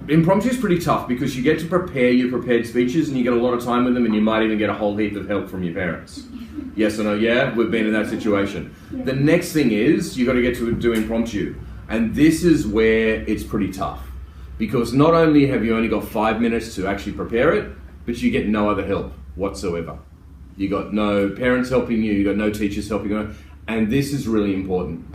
Impromptu is pretty tough because you get to prepare your prepared speeches and you get a lot of time with them, and you might even get a whole heap of help from your parents. Yes or no? Yeah, we've been in that situation. Yeah. The next thing is you got to get to do impromptu, and this is where it's pretty tough because not only have you only got 5 minutes to actually prepare it, but you get no other help whatsoever. You got no parents helping you, you got no teachers helping you, and this is really important.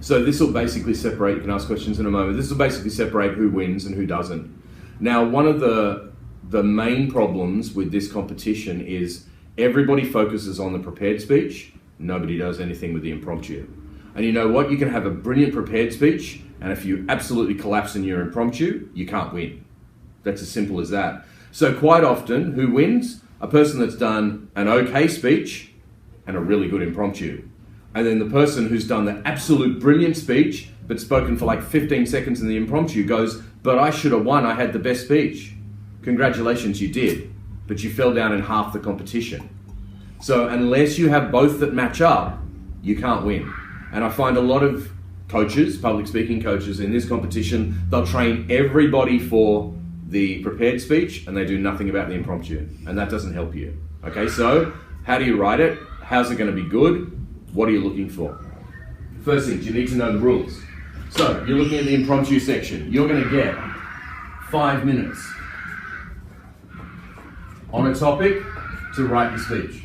So this will basically separate, you can ask questions in a moment, this will basically separate who wins and who doesn't. Now, one of the main problems with this competition is everybody focuses on the prepared speech, nobody does anything with the impromptu. And you know what, you can have a brilliant prepared speech, and if you absolutely collapse in your impromptu, you can't win. That's as simple as that. So quite often, who wins? A person that's done an okay speech and a really good impromptu. And then the person who's done the absolute brilliant speech, but spoken for like 15 seconds in the impromptu goes, but I should have won, I had the best speech. Congratulations, you did, but you fell down in half the competition. So unless you have both that match up, you can't win. And I find a lot of coaches, public speaking coaches in this competition, they'll train everybody for the prepared speech and they do nothing about the impromptu, and that doesn't help you. Okay, so how do you write it? How's it going to be good? What are you looking for? First thing, you need to know the rules. So you're looking at the impromptu section. You're going to get 5 minutes on a topic to write your speech.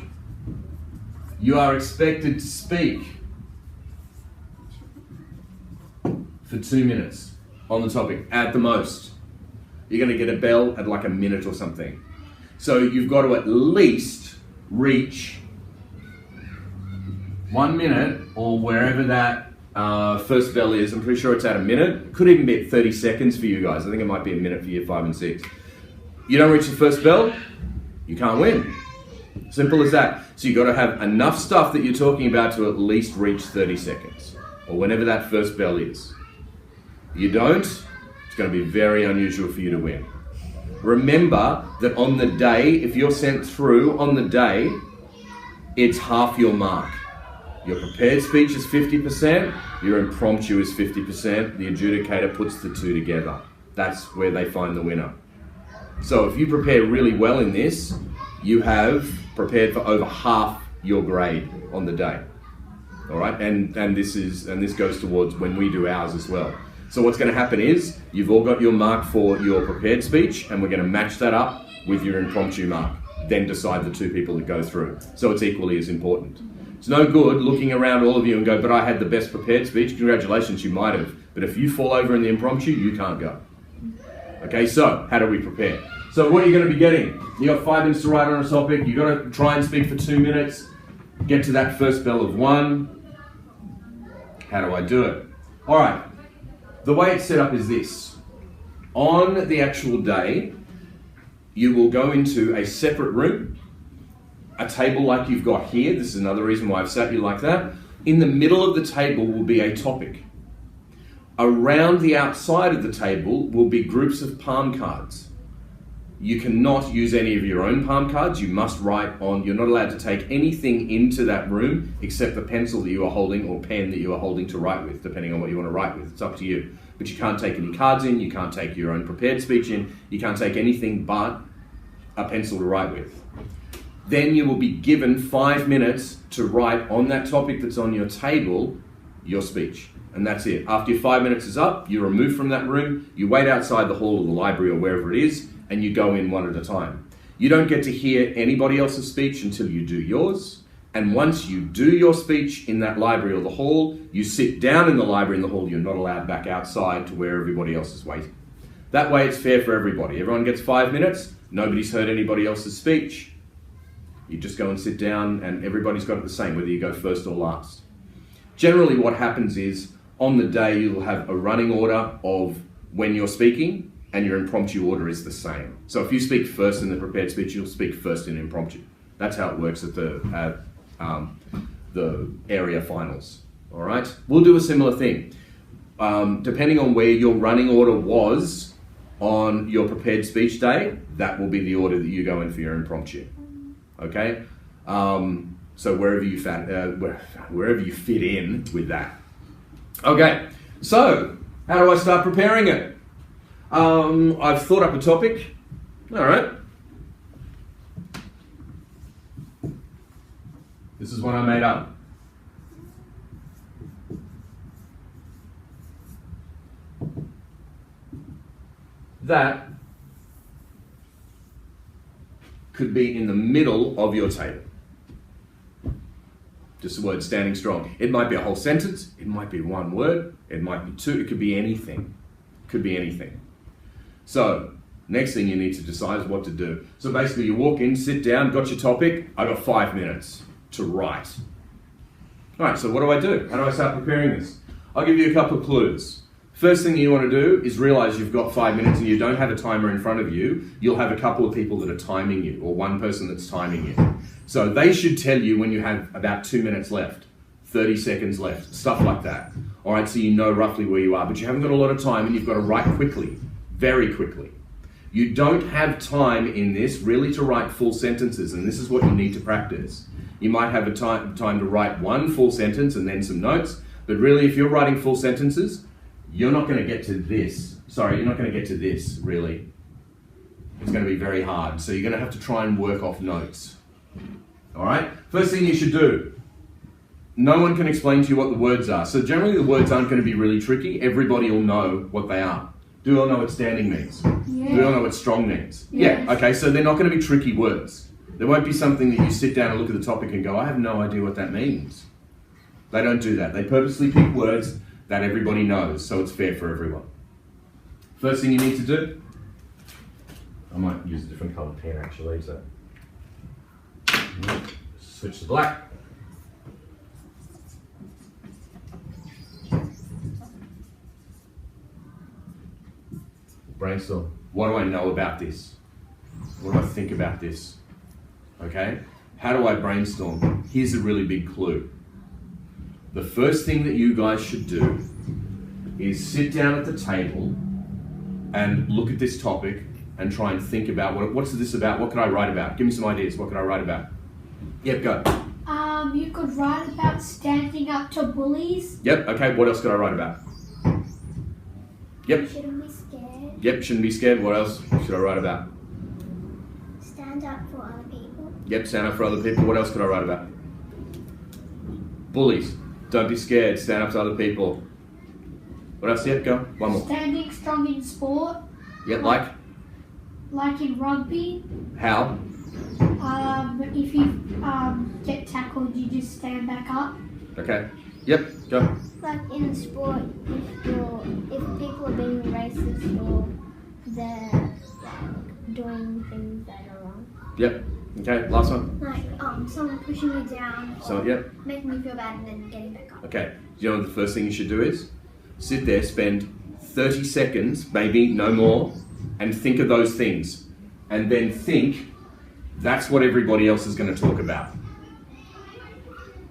You are expected to speak for 2 minutes on the topic at the most. You're going to get a bell at like a minute or something. So you've got to at least reach 1 minute or wherever that first bell is. I'm pretty sure it's at a minute. It could even be at 30 seconds for you guys. I think it might be a minute for year 5 and 6. You don't reach the first bell, you can't win. Simple as that. So you've got to have enough stuff that you're talking about to at least reach 30 seconds or whenever that first bell is. You don't, it's going to be very unusual for you to win. Remember that on the day, if you're sent through on the day, it's half your mark. Your prepared speech is 50%, your impromptu is 50%, the adjudicator puts the two together. That's where they find the winner. So if you prepare really well in this, you have prepared for over half your grade on the day. All right, and this goes towards when we do ours as well. So what's going to happen is you've all got your mark for your prepared speech, and we're going to match that up with your impromptu mark. Then decide the two people that go through. So it's equally as important. It's no good looking around all of you and go, but I had the best prepared speech. Congratulations, you might have. But if you fall over in the impromptu, you can't go. Okay, so how do we prepare? So what are you going to be getting? You got 5 minutes to write on a topic. You've got to try and speak for 2 minutes. Get to that first bell of 1. How do I do it? All right. The way it's set up is this. On the actual day, you will go into a separate room, a table like you've got here. This is another reason why I've sat you like that. In the middle of the table will be a topic. Around the outside of the table will be groups of palm cards. You cannot use any of your own palm cards. You must write on, you're not allowed to take anything into that room except the pencil that you are holding or pen that you are holding to write with, depending on what you want to write with. It's up to you. But you can't take any cards in, you can't take your own prepared speech in, you can't take anything but a pencil to write with. Then you will be given 5 minutes to write on that topic that's on your table, your speech. And that's it. After your 5 minutes is up, you're removed from that room, you wait outside the hall or the library or wherever it is, and you go in one at a time. You don't get to hear anybody else's speech until you do yours. And once you do your speech in that library or the hall, you sit down in the library and the hall. You're not allowed back outside to where everybody else is waiting. That way it's fair for everybody. Everyone gets 5 minutes. Nobody's heard anybody else's speech. You just go and sit down and everybody's got it the same, whether you go first or last. Generally what happens is on the day you'll have a running order of when you're speaking, and your impromptu order is the same. So if you speak first in the prepared speech, you'll speak first in impromptu. That's how it works at the area finals. All right? We'll do a similar thing. Depending on where your running order was on your prepared speech day, that will be the order that you go in for your impromptu. Okay? So wherever you fit in with that. Okay, so how do I start preparing it? I've thought up a topic. All right. This is one I made up. That could be in the middle of your table. Just the word standing strong. It might be a whole sentence, it might be one word, it might be two, it could be anything. Could be anything. So, next thing you need to decide is what to do. So basically you walk in, sit down, got your topic, I got 5 minutes to write. Alright, so what do I do? How do I start preparing this? I'll give you a couple of clues. First thing you want to do is realize you've got 5 minutes and you don't have a timer in front of you. You'll have a couple of people that are timing you, or one person that's timing you. So they should tell you when you have about 2 minutes left, 30 seconds left, stuff like that. All right, so you know roughly where you are, but you haven't got a lot of time and you've got to write quickly, very quickly. You don't have time in this really to write full sentences, and this is what you need to practice. You might have a time to write one full sentence and then some notes, but really if you're writing full sentences, you're not going to get to this. Sorry, you're not going to get to this, really. It's going to be very hard. So you're going to have to try and work off notes. All right? First thing you should do, no one can explain to you what the words are. So generally the words aren't going to be really tricky. Everybody will know what they are. Do you all know what standing means? Yeah. Do you all know what strong means? Yes. Yeah, okay, so they're not going to be tricky words. There won't be something that you sit down and look at the topic and go, I have no idea what that means. They don't do that. They purposely pick words that everybody knows, so it's fair for everyone. First thing you need to do, I might use a different coloured pen actually, so switch to black. Brainstorm. What do I know about this? What do I think about this? Okay? How do I brainstorm? Here's a really big clue. The first thing that you guys should do is sit down at the table and look at this topic and try and think about what's this about? What could I write about? Give me some ideas. What could I write about? Yep, go. You could write about standing up to bullies. Yep, okay. What else could I write about? Yep. You shouldn't be scared. Yep, shouldn't be scared. What else should I write about? Stand up for other people. Yep, stand up for other people. What else could I write about? Bullies. Don't be scared. Stand up to other people. What else? Yep, go. One more. Standing strong in sport. Yep, like? Like in rugby. How? If you get tackled, you just stand back up. Okay. Yep, go. Like in sport, if people are being racist or they're like doing things that are wrong. Yep. Okay, last one. Like someone pushing me down. So, yep. Making me feel bad and then getting back up. Okay. Do you know what the first thing you should do is? Sit there, spend 30 seconds, maybe no more, and think of those things. And then think, that's what everybody else is going to talk about.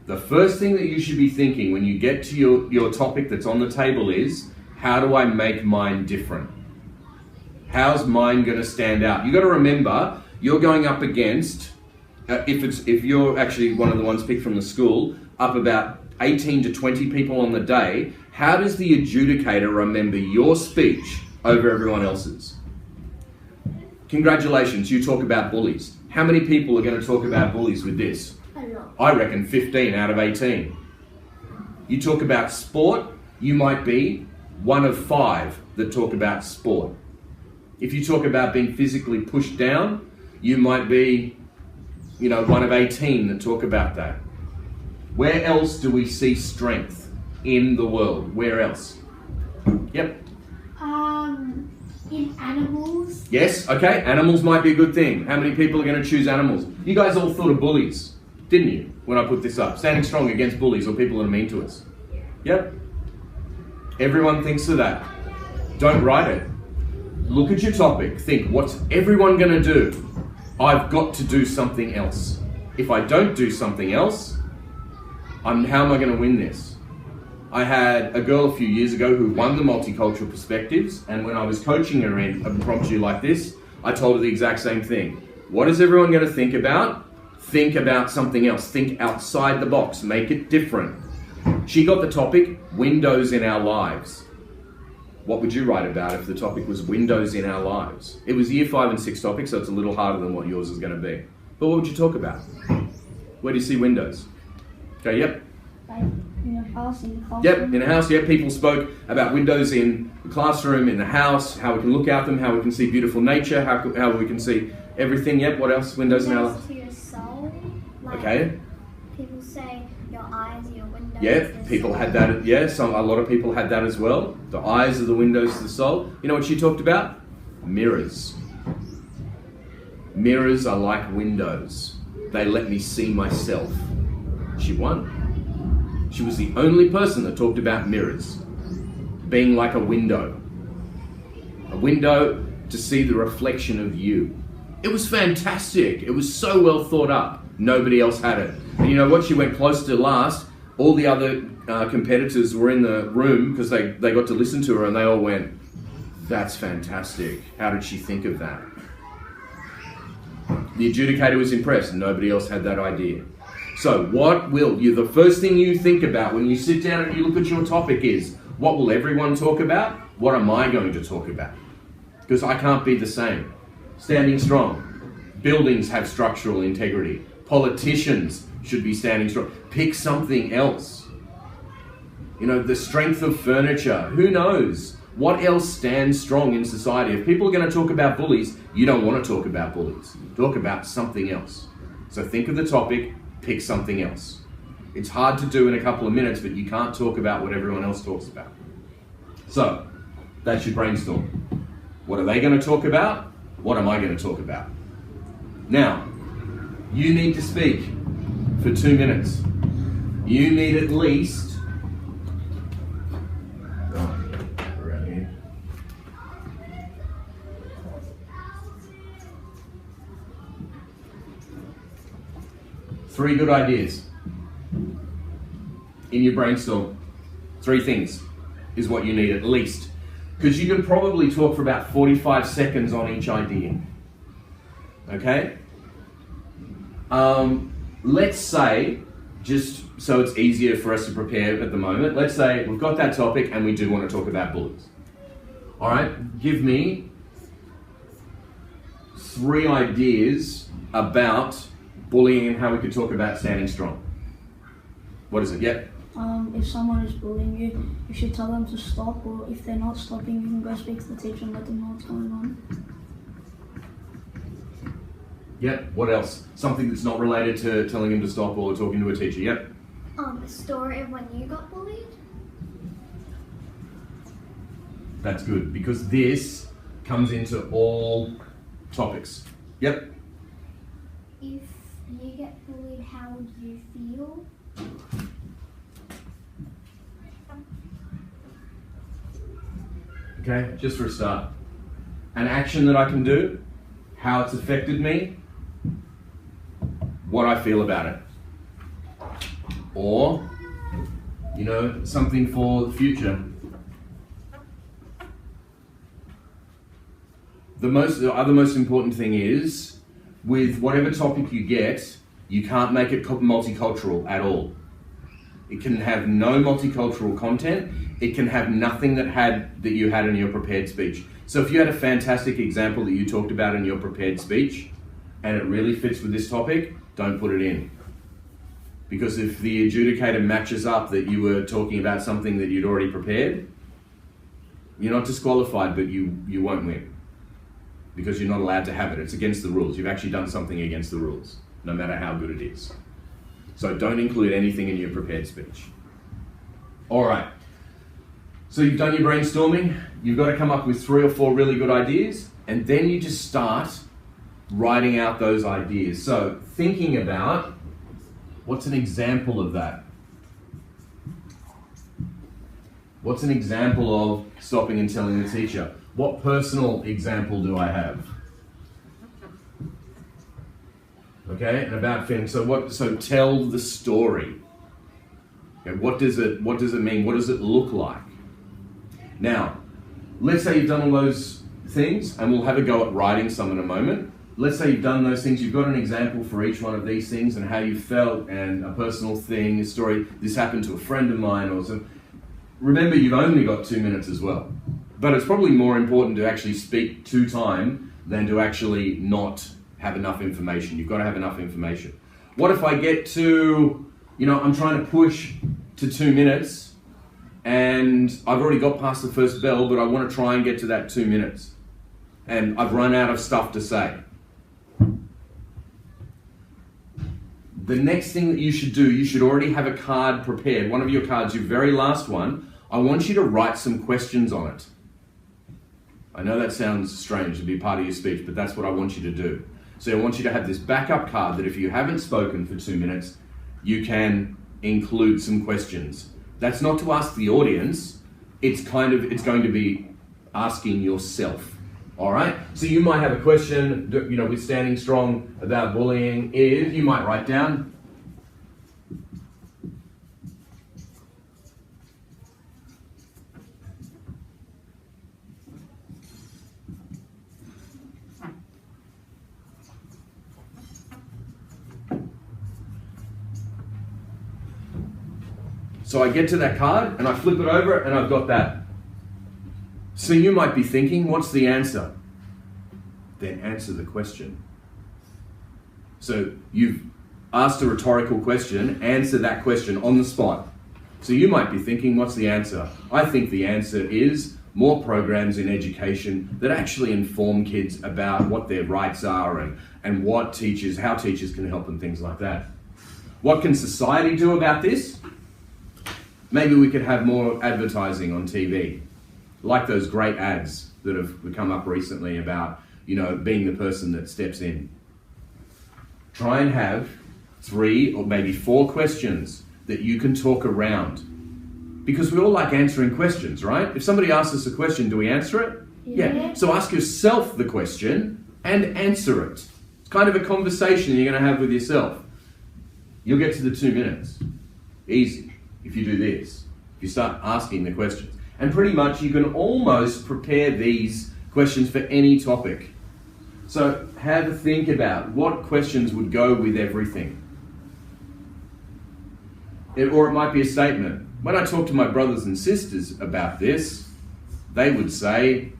The first thing that you should be thinking when you get to your topic that's on the table is, how do I make mine different? How's mine going to stand out? You've got to remember, you're going up against, if you're actually one of the ones picked from the school, up about 18 to 20 people on the day, how does the adjudicator remember your speech over everyone else's? Congratulations, you talk about bullies. How many people are going to talk about bullies with this? A lot. I reckon 15 out of 18. You talk about sport, you might be one of 5 that talk about sport. If you talk about being physically pushed down, you might be, one of 18 that talk about that. Where else do we see strength in the world? Where else? Yep. In animals. Yes, okay, animals might be a good thing. How many people are going to choose animals? You guys all thought of bullies, didn't you, when I put this up? Standing strong against bullies or people that are mean to us. Yep. Everyone thinks of that. Don't write it. Look at your topic. Think, what's everyone going to do? I've got to do something else. If I don't do something else, how am I going to win this? I had a girl a few years ago who won the Multicultural Perspectives, and when I was coaching her in Impromptu like this, I told her the exact same thing. What is everyone going to think about? Think about something else. Think outside the box. Make it different. She got the topic, windows in our lives. What would you write about if the topic was windows in our lives? It was year 5 and 6 topic, so it's a little harder than what yours is going to be. But what would you talk about? Where do you see windows? Okay, yep. Like in a house, in the classroom. Yep, in a house, yep. People spoke about windows in the classroom, in the house, how we can look out them, how we can see beautiful nature, how we can see everything. Yep, what else? Windows in our lives. To your soul. Like, Okay. people say your eyes are your windows. Yeah, people had that. Yeah, a lot of people had that as well. The eyes are the windows to the soul. You know what she talked about? Mirrors. Mirrors are like windows. They let me see myself. She won. She was the only person that talked about mirrors being like a window. A window to see the reflection of you. It was fantastic. It was so well thought up. Nobody else had it. And you know what? She went close to last. All the other competitors were in the room because they got to listen to her, and they all went, "That's fantastic. How did she think of that?" The adjudicator was impressed. Nobody else had that idea. So what will you, the first thing you think about when you sit down and you look at your topic is, what will everyone talk about? What am I going to talk about? Because I can't be the same. Standing strong. Buildings have structural integrity. Politicians should be standing strong. Pick something else. You know, the strength of furniture. Who knows? What else stands strong in society? If people are going to talk about bullies, you don't want to talk about bullies. Talk about something else. So think of the topic, pick something else. It's hard to do in a couple of minutes, but you can't talk about what everyone else talks about. So, that's your brainstorm. What are they going to talk about? What am I going to talk about? Now, you need to speak for 2 minutes. You need at least... around here. 3 good ideas in your brainstorm. 3 things is what you need at least. Because you can probably talk for about 45 seconds on each idea. Okay? Let's say, just so it's easier for us to prepare at the moment, let's say we've got that topic and we do want to talk about bullies. Alright, give me 3 ideas about bullying and how we could talk about standing strong. What is it? Yep. If someone is bullying you, you should tell them to stop, or if they're not stopping, you can go speak to the teacher and let them know what's going on. Yep. What else? Something that's not related to telling him to stop or talking to a teacher. Yep. A story of when you got bullied. That's good, because this comes into all topics. Yep. If you get bullied, how would you feel? Okay, just for a start. An action that I can do, how it's affected me, what I feel about it. Or, you know, something for the future. The other most important thing is, with whatever topic you get, you can't make it multicultural at all. It can have no multicultural content. It can have nothing that you had in your prepared speech. So if you had a fantastic example that you talked about in your prepared speech, and it really fits with this topic, don't put it in. Because if the adjudicator matches up that you were talking about something that you'd already prepared, you're not disqualified, but you won't win. Because you're not allowed to have it. It's against the rules. You've actually done something against the rules, no matter how good it is. So don't include anything in your prepared speech. All right. So you've done your brainstorming. You've got to come up with 3 or 4 really good ideas, and then you just start writing out those ideas. So thinking about, what's an example of that? What's an example of stopping and telling the teacher? What personal example do I have? Okay, and about Finn. So tell the story. Okay, what does it mean? What does it look like? Now, let's say you've done all those things, and we'll have a go at writing some in a moment. Let's say you've done those things, you've got an example for each one of these things and how you felt, and a personal thing, a story, this happened to a friend of mine or something. Remember, you've only got 2 minutes as well. But it's probably more important to actually speak to time than to actually not have enough information. You've got to have enough information. What if I get to, I'm trying to push to 2 minutes and I've already got past the first bell, but I want to try and get to that 2 minutes and I've run out of stuff to say. The next thing that you should do, you should already have a card prepared. One of your cards, your very last one, I want you to write some questions on it. I know that sounds strange to be part of your speech, but that's what I want you to do. So I want you to have this backup card that if you haven't spoken for 2 minutes, you can include some questions. That's not to ask the audience, it's going to be asking yourself. All right? So you might have a question, with Standing Strong about bullying is, you might write down, so I get to that card and I flip it over and I've got that. So you might be thinking, what's the answer? Then answer the question. So you've asked a rhetorical question, answer that question on the spot. So you might be thinking, what's the answer? I think the answer is more programs in education that actually inform kids about what their rights are and how teachers can help and things like that. What can society do about this? Maybe we could have more advertising on TV, like those great ads that have come up recently about, being the person that steps in. Try and have 3 or maybe 4 questions that you can talk around. Because we all like answering questions, right? If somebody asks us a question, do we answer it? Yeah. So ask yourself the question and answer it. It's kind of a conversation you're going to have with yourself. You'll get to the 2 minutes. Easy. If you do this, if you start asking the questions. And pretty much you can almost prepare these questions for any topic. So have a think about what questions would go with everything. Or it might be a statement. When I talk to my brothers and sisters about this, they would say,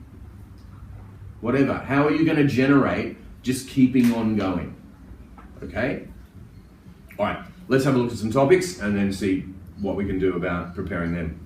whatever, how are you going to generate just keeping on going? Okay? All right, let's have a look at some topics and then see what we can do about preparing them.